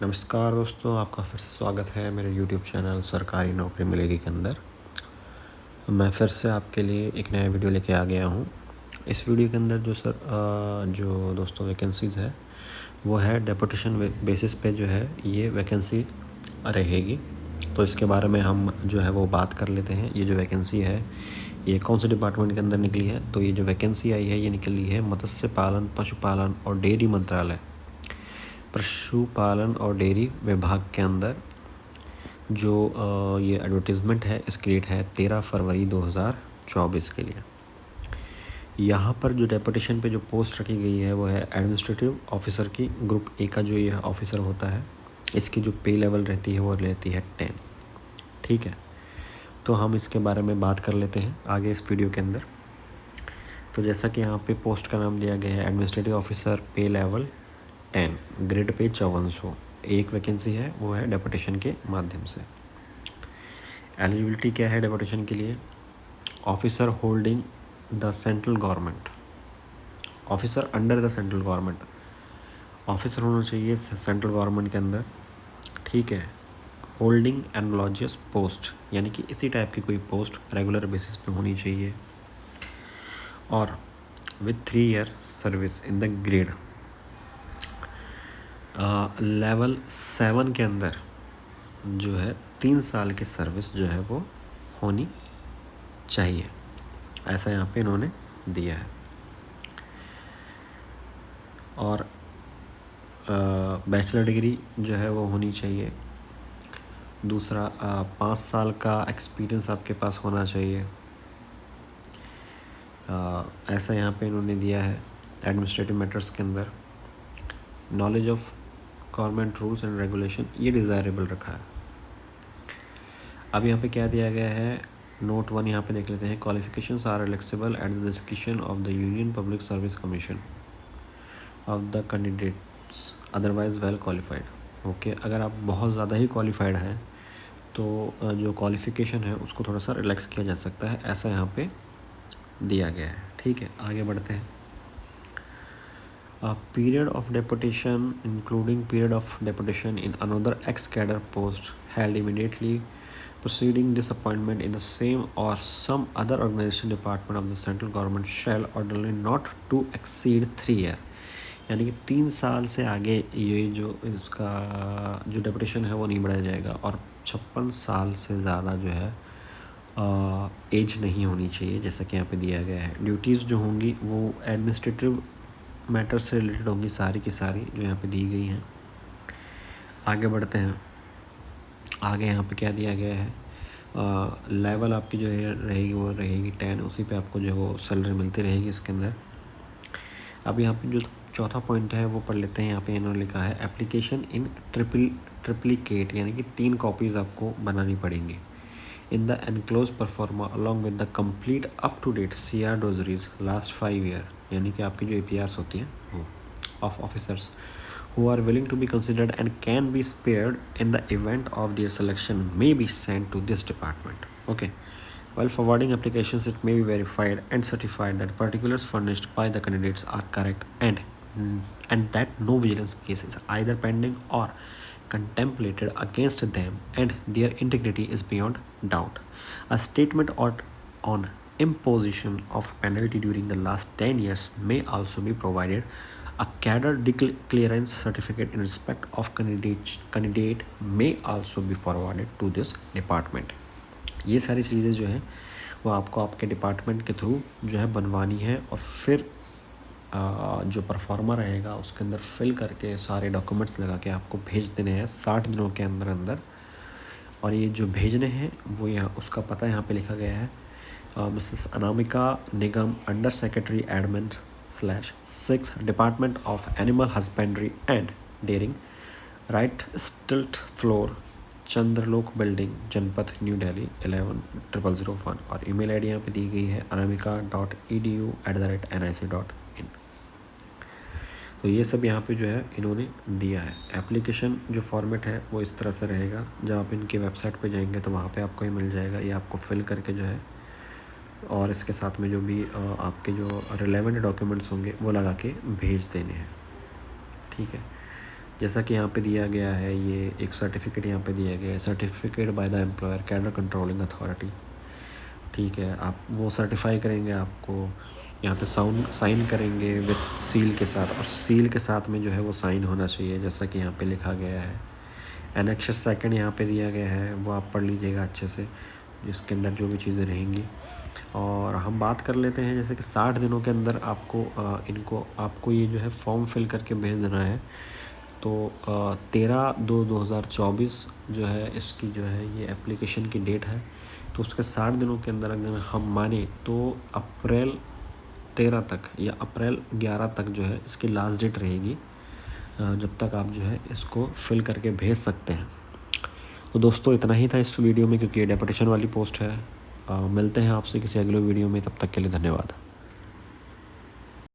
नमस्कार दोस्तों, आपका फिर से स्वागत है मेरे YouTube चैनल सरकारी नौकरी मिलेगी के अंदर। मैं फिर से आपके लिए एक नया वीडियो लेके आ गया हूँ। इस वीडियो के अंदर जो दोस्तों वैकेंसीज़ है वो है डेपुटेशन बेसिस पे जो है ये वैकेंसी रहेगी। तो इसके बारे में हम जो है वो बात कर लेते हैं। ये जो वैकेंसी है ये कौन से डिपार्टमेंट के अंदर निकली है? तो ये जो वैकेंसी आई है ये निकली है मत्स्य पालन, पशुपालन और डेयरी मंत्रालय, पशुपालन और डेयरी विभाग के अंदर। जो ये एडवर्टीज़मेंट है इसकी डेट है 13 फरवरी 2024 के लिए। यहाँ पर जो डेपुटेशन पे जो पोस्ट रखी गई है वो है एडमिनिस्ट्रेटिव ऑफिसर की। ग्रुप ए का जो ये ऑफिसर होता है इसकी जो पे लेवल रहती है वो रहती है 10। ठीक है, तो हम इसके बारे में बात कर लेते हैं आगे इस वीडियो के अंदर। तो जैसा कि यहाँ पे पोस्ट का नाम दिया गया है एडमिनिस्ट्रेटिव ऑफिसर, पे लेवल 10, ग्रेड पे 5400। एक वैकेंसी है वो है डेपुटेशन के माध्यम से। एलिजिबिलिटी क्या है डेपुटेशन के लिए? Officer holding the central government, officer under the central government, officer होना चाहिए सेंट्रल गवर्नमेंट के अंदर। ठीक है, होल्डिंग एनालॉजियस पोस्ट यानी कि इसी टाइप की कोई पोस्ट रेगुलर बेसिस पे होनी चाहिए, और with 3 year service in the grade level 7 के अंदर जो है 3 साल की सर्विस जो है वो होनी चाहिए, ऐसा यहाँ पे इन्होंने दिया है। और बैचलर डिग्री जो है वो होनी चाहिए। दूसरा 5 साल का एक्सपीरियंस आपके पास होना चाहिए, ऐसा यहाँ पे इन्होंने दिया है। एडमिनिस्ट्रेटिव मैटर्स के अंदर knowledge of government rules and regulation ये डिज़ायरेबल रखा है। अब यहाँ पे क्या दिया गया है, नोट 1 यहाँ पे देख लेते हैं। Qualifications are flexible at the description of the union public service commission of the candidates otherwise well qualified. Okay, अगर आप बहुत ज़्यादा ही क्वालिफाइड हैं तो जो क्वालिफिकेशन है उसको थोड़ा सा रिलैक्स किया जा सकता है, ऐसा यहाँ पे दिया गया है। ठीक है, आगे बढ़ते हैं। Period of deputation including period of deputation in another x cadre post held immediately preceding this appointment in the same or some other organization department of the central government shall orderly not to exceed 3 year। यानी कि 3 साल से आगे ये जो इसका जो deputation है वो नहीं बढ़ाया जाएगा, और 56 साल से ज़्यादा जो है एज नहीं होनी चाहिए, जैसा कि यहाँ पे दिया गया है। ड्यूटीज़ जो होंगी वो एडमिनिस्ट्रेटिव मैटर्स से रिलेटेड होंगी सारी की सारी, जो यहाँ पे दी गई हैं। आगे बढ़ते हैं। आगे यहाँ पे क्या दिया गया है, लेवल आपकी जो है रहेगी वो रहेगी 10, उसी पे आपको जो है वो सैलरी मिलती रहेगी इसके अंदर। अब यहाँ पे जो चौथा पॉइंट है वो पढ़ लेते हैं। यहाँ पे इन्होंने लिखा है एप्लीकेशन इन ट्रिप्लिकेट, यानी कि 3 कॉपीज़ आपको बनानी पड़ेंगी। In the enclose proforma along with the complete up to date CR dossiers last 5 year, यानी कि आपकी जो APRs होती हैं वो of officers who are willing to be considered and can be spared in the event of their selection may be sent to this department. Okay. While forwarding applications, it may be verified and certified that particulars furnished by the candidates are correct and that no vigilance case is either pending or contemplated against them and their integrity is beyond doubt. A statement on imposition of penalty during the last 10 years may also be provided. A cadre clearance certificate in respect of candidate may also be forwarded to this department. ये सारी चीज़ें जो हैं वो आपको आपके department के through जो है बनवानी है, और फिर जो परफॉर्मा रहेगा उसके अंदर फिल करके सारे डॉक्यूमेंट्स लगा के आपको भेज देने हैं 60 दिनों के अंदर अंदर। और ये जो भेजने हैं वो यहाँ उसका पता यहाँ पे लिखा गया है, Mrs Anamika Nigam, under secretary admin /6 department of animal husbandry and dairying, right stilt floor, Chandralok building, Janpath, new Delhi 110001। और ईमेल आईडी यहाँ पे दी गई है anamika.edu@nic.in। तो ये सब यहाँ पे जो है इन्होंने दिया है। एप्लीकेशन जो फॉर्मेट है वो इस तरह से रहेगा, जब आप इनकी वेबसाइट पे जाएंगे तो वहाँ पे आपको ये मिल जाएगा। ये आपको फिल करके जो है, और इसके साथ में जो भी आपके जो रिलेवेंट डॉक्यूमेंट्स होंगे वो लगा के भेज देने हैं। ठीक है, जैसा कि यहाँ पे दिया गया है, ये एक सर्टिफिकेट यहाँ पे दिया गया है, certificate by the employer cadre controlling authority. ठीक है, आप वो सर्टिफाई करेंगे, आपको यहाँ पे साइन करेंगे विथ सील के साथ, और सील के साथ में जो है वो साइन होना चाहिए, जैसा कि यहाँ पे लिखा गया है। एनेक्सस सेकंड यहाँ पे दिया गया है, वो आप पढ़ लीजिएगा अच्छे से, जिसके अंदर जो भी चीज़ें रहेंगी। और हम बात कर लेते हैं जैसे कि 60 दिनों के अंदर आपको ये जो है फॉर्म फिल करके भेज देना है। तो 13/2/2024 जो है इसकी जो है ये एप्लीकेशन की डेट है। तो उसके 60 दिनों के अंदर अगर हम माने तो अप्रैल 13 तक या अप्रैल 11 तक जो है इसकी लास्ट डेट रहेगी, जब तक आप जो है इसको फिल करके भेज सकते हैं। तो दोस्तों इतना ही था इस वीडियो में, क्योंकि ये डेपुटेशन वाली पोस्ट है। मिलते हैं आपसे किसी अगले वीडियो में, तब तक के लिए धन्यवाद।